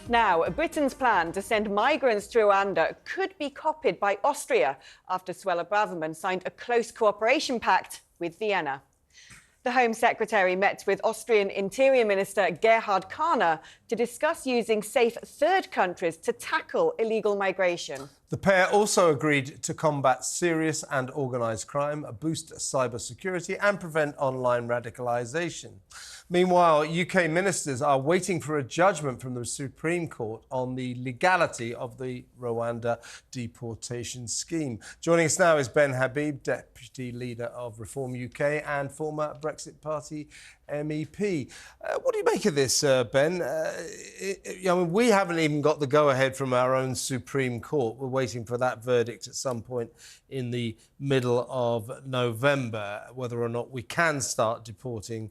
Now, Britain's plan to send migrants to Rwanda could be copied by Austria after Suella Braverman signed a close cooperation pact with Vienna. The Home Secretary met with Austrian Interior Minister Gerhard Kahner to discuss using safe third countries to tackle illegal migration. The pair also agreed to combat serious and organised crime, boost cyber security and prevent online radicalisation. Meanwhile, UK ministers are waiting for a judgment from the Supreme Court on the legality of the Rwanda deportation scheme. Joining us now is Ben Habib, Deputy Leader of Reform UK and former Brexit Party MEP. What do you make of this, Ben? We haven't even got the go-ahead from our own Supreme Court. We're waiting for that verdict at some point in the middle of November, whether or not we can start deporting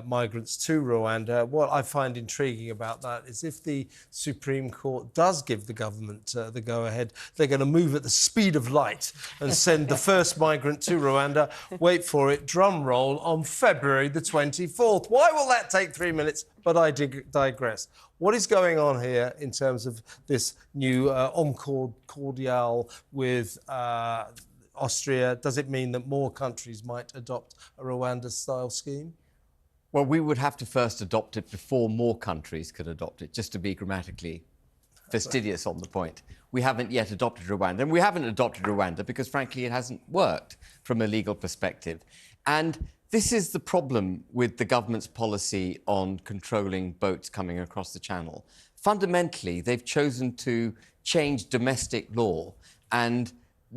migrants to Rwanda. What I find intriguing about that is if the Supreme Court does give the government the go-ahead, they're going to move at the speed of light and send the first migrant to Rwanda, wait for it, drum roll, on February the 24th. Why will that take 3 minutes? But I digress. What is going on here in terms of this new Accord cordial with Austria? Does it mean that more countries might adopt a Rwanda-style scheme? Well, we would have to first adopt it before more countries could adopt it, just to be grammatically fastidious on the point. We haven't yet adopted Rwanda, and we haven't adopted Rwanda because, frankly, it hasn't worked from a legal perspective. And this is the problem with the government's policy on controlling boats coming across the channel. Fundamentally, they've chosen to change domestic law and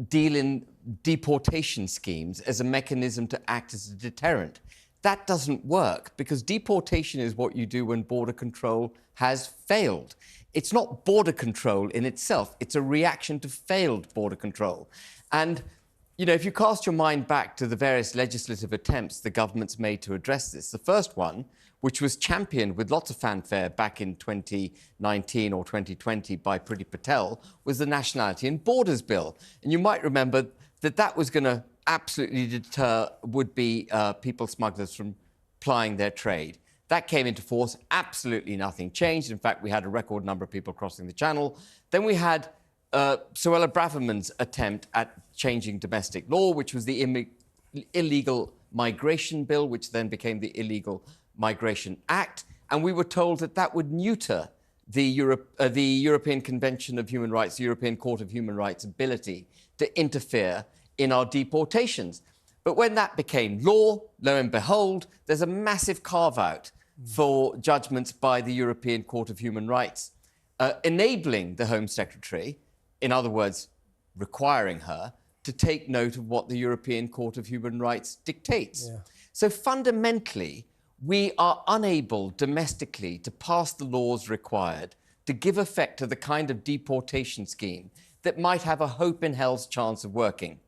deal in deportation schemes as a mechanism to act as a deterrent. That doesn't work because deportation is what you do when border control has failed. It's not border control in itself. It's a reaction to failed border control. And, you know, if you cast your mind back to the various legislative attempts the government's made to address this, the first one, which was championed with lots of fanfare back in 2019 or 2020 by Priti Patel, was the Nationality and Borders Bill. And you might remember that that was going to absolutely deter would-be people smugglers from plying their trade. That came into force. Absolutely nothing changed. In fact, we had a record number of people crossing the channel. Then we had Suella Braverman's attempt at changing domestic law, which was the illegal migration bill, which then became the Illegal Migration Act. And we were told that that would neuter the European Convention of Human Rights, the European Court of Human Rights' ability to interfere in our deportations. But when that became law, lo and behold, there's a massive carve-out for judgments by the European Court of Human Rights, enabling the Home Secretary, in other words, requiring her, to take note of what the European Court of Human Rights dictates. Yeah. So fundamentally, we are unable domestically to pass the laws required to give effect to the kind of deportation scheme that might have a hope in hell's chance of working.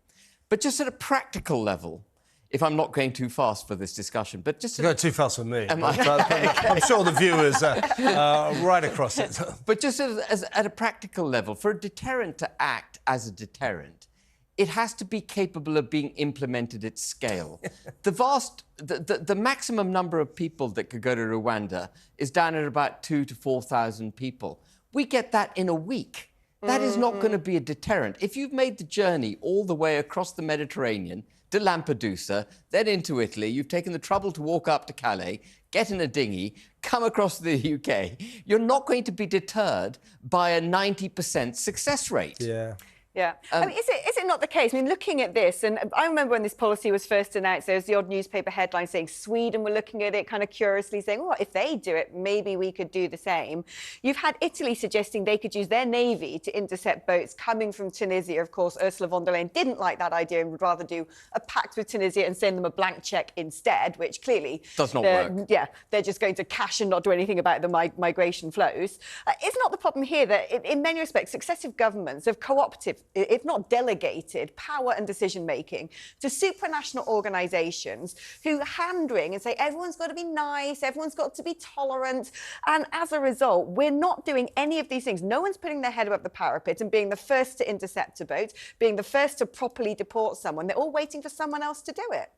But just at a practical level, if I'm not going too fast for this discussion, but just... You're going too fast for me. I'm sure the viewers are right across it. But just at a practical level, for a deterrent to act as a deterrent, it has to be capable of being implemented at scale. The maximum number of people that could go to Rwanda is down at about 2,000 to 4,000 people. We get that in a week. That is not going to be a deterrent. If you've made the journey all the way across the Mediterranean to Lampedusa, then into Italy, you've taken the trouble to walk up to Calais, get in a dinghy, come across to the UK, you're not going to be deterred by a 90% success rate. Yeah. Yeah. I mean, is it not the case? I mean, looking at this, and I remember when this policy was first announced, there was the odd newspaper headline saying Sweden were looking at it kind of curiously, saying, well, if they do it, maybe we could do the same. You've had Italy suggesting they could use their navy to intercept boats coming from Tunisia. Of course, Ursula von der Leyen didn't like that idea and would rather do a pact with Tunisia and send them a blank cheque instead, which clearly... does not work. Yeah, they're just going to cash and not do anything about the migration flows. Is not the problem here that, in many respects, successive governments have co-opted, if not delegated, power and decision-making to supranational organisations who hand-wring and say everyone's got to be nice, everyone's got to be tolerant, and as a result, we're not doing any of these things. No one's putting their head above the parapet and being the first to intercept a boat, being the first to properly deport someone. They're all waiting for someone else to do it.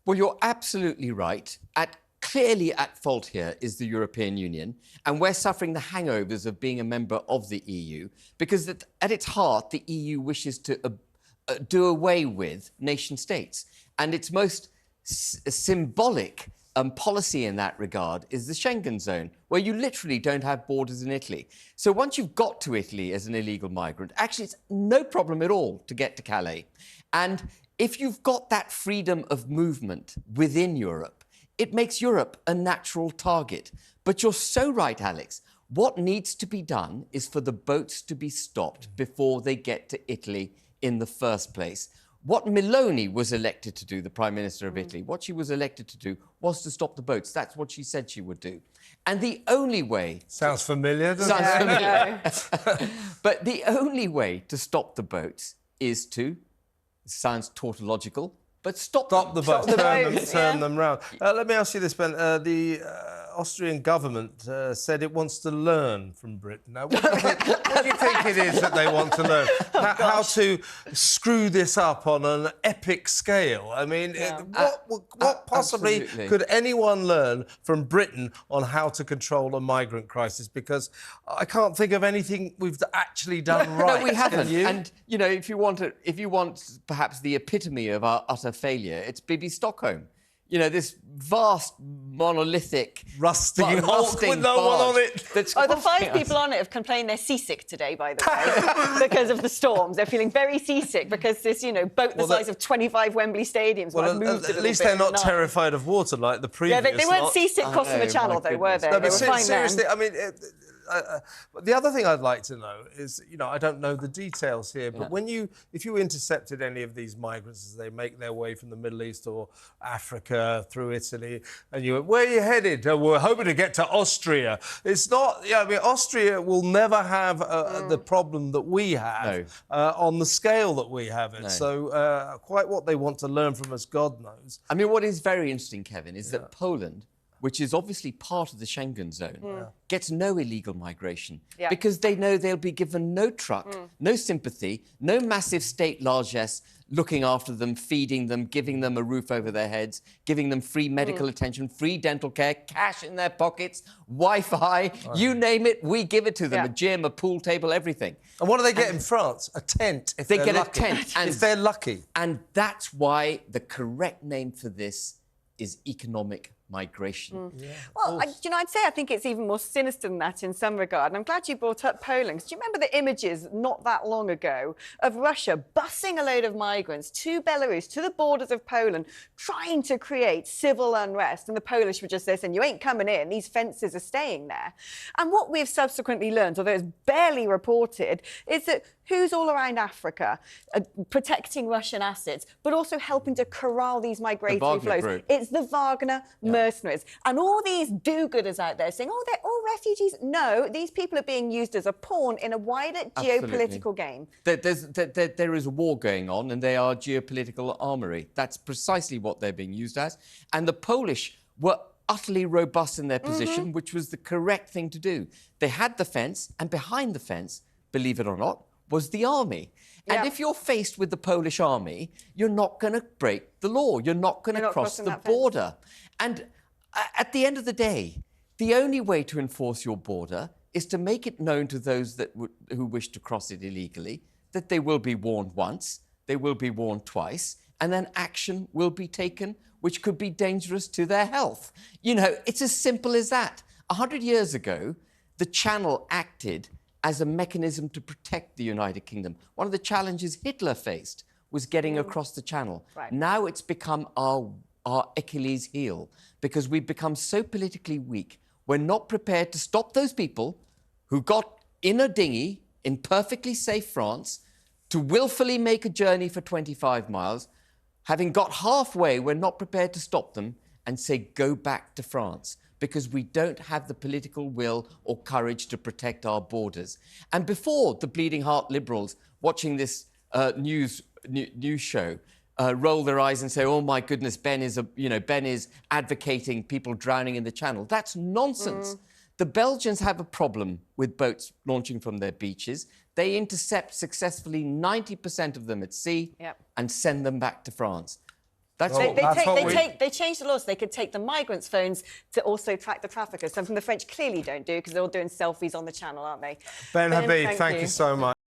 Well, you're absolutely right. At clearly at fault here is the European Union, and we're suffering the hangovers of being a member of the EU, because at its heart, the EU wishes to do away with nation states. And its most symbolic policy in that regard is the Schengen zone, where you literally don't have borders in Italy. So once you've got to Italy as an illegal migrant, actually it's no problem at all to get to Calais. And if you've got that freedom of movement within Europe, it makes Europe a natural target. But you're so right, Alex. What needs to be done is for the boats to be stopped before they get to Italy in the first place. What Meloni was elected to do, the Prime Minister of Italy, what she was elected to do was to stop the boats. That's what she said she would do. And the only way... Sounds familiar, doesn't it? Familiar. But the only way to stop the boats is to, sounds tautological, but stop the boats, turn them round. Yeah. Let me ask you this, Ben. The Austrian government said it wants to learn from Britain. Now, what do you think it is that they want to learn? How to screw this up on an epic scale? I mean, what possibly could anyone learn from Britain on how to control a migrant crisis? Because I can't think of anything we've actually done right. No, we haven't. You? And, you know, if you want perhaps the epitome of our utter failure, it's Bibi Stockholm. You know, this vast, monolithic, rusty hulk with no one on it. The 5 people on it have complained they're seasick today, by the way, because of the storms. They're feeling very seasick because this, you know, boat the size of 25 Wembley stadiums might have moved at least they're not terrified of water like the previous. Yeah, they weren't seasick crossing the channel, though, were they? No, they but were fine seriously, then. I mean... the other thing I'd like to know is, you know, I don't know the details here, but if you intercepted any of these migrants as they make their way from the Middle East or Africa through Italy, and you went, where are you headed? Oh, we're hoping to get to Austria. It's not, I mean, Austria will never have the problem that we have on the scale that we have it. No. So quite what they want to learn from us, God knows. I mean, what is very interesting, Kevin, is that Poland, which is obviously part of the Schengen zone, gets no illegal migration because they know they'll be given no truck, no sympathy, no massive state largesse looking after them, feeding them, giving them a roof over their heads, giving them free medical attention, free dental care, cash in their pockets, Wi-Fi, you name it, we give it to them, a gym, a pool table, everything. And what do they get in France? A tent, if they're lucky. They get a tent. And if they're lucky. And that's why the correct name for this is economic migration. Well, I'd say I think it's even more sinister than that in some regard. And I'm glad you brought up Poland. Do you remember the images not that long ago of Russia busing a load of migrants to Belarus, to the borders of Poland, trying to create civil unrest? And the Polish were just there saying, you ain't coming in, these fences are staying there. And what we've subsequently learned, although it's barely reported, is that who's all around Africa protecting Russian assets, but also helping to corral these migratory flows? Group. It's the Wagner mercenaries. And all these do-gooders out there saying, oh, they're all refugees. No, these people are being used as a pawn in a wider geopolitical game. There is a war going on, and they are geopolitical armoury. That's precisely what they're being used as. And the Polish were utterly robust in their position, which was the correct thing to do. They had the fence, and behind the fence, believe it or not, was the army. And if you're faced with the Polish army, you're not going to break the law. You're not going to cross the border. And at the end of the day, the only way to enforce your border is to make it known to those who wish to cross it illegally that they will be warned once, they will be warned twice, and then action will be taken which could be dangerous to their health. You know, it's as simple as that. 100 years ago, the Channel acted as a mechanism to protect the United Kingdom. One of the challenges Hitler faced was getting across the Channel. Right. Now it's become our Achilles heel because we've become so politically weak. We're not prepared to stop those people who got in a dinghy in perfectly safe France to willfully make a journey for 25 miles. Having got halfway, we're not prepared to stop them and say, go back to France, because we don't have the political will or courage to protect our borders. And before the Bleeding Heart Liberals watching this news show roll their eyes and say, oh my goodness, Ben is advocating people drowning in the Channel. That's nonsense. The Belgians have a problem with boats launching from their beaches. They intercept successfully 90% of them at sea and send them back to France. That's Oh, They changed the law so they could take the migrants' phones to also track the traffickers. Something the French clearly don't do because they're all doing selfies on the channel, aren't they? Ben Habib, thank you you so much.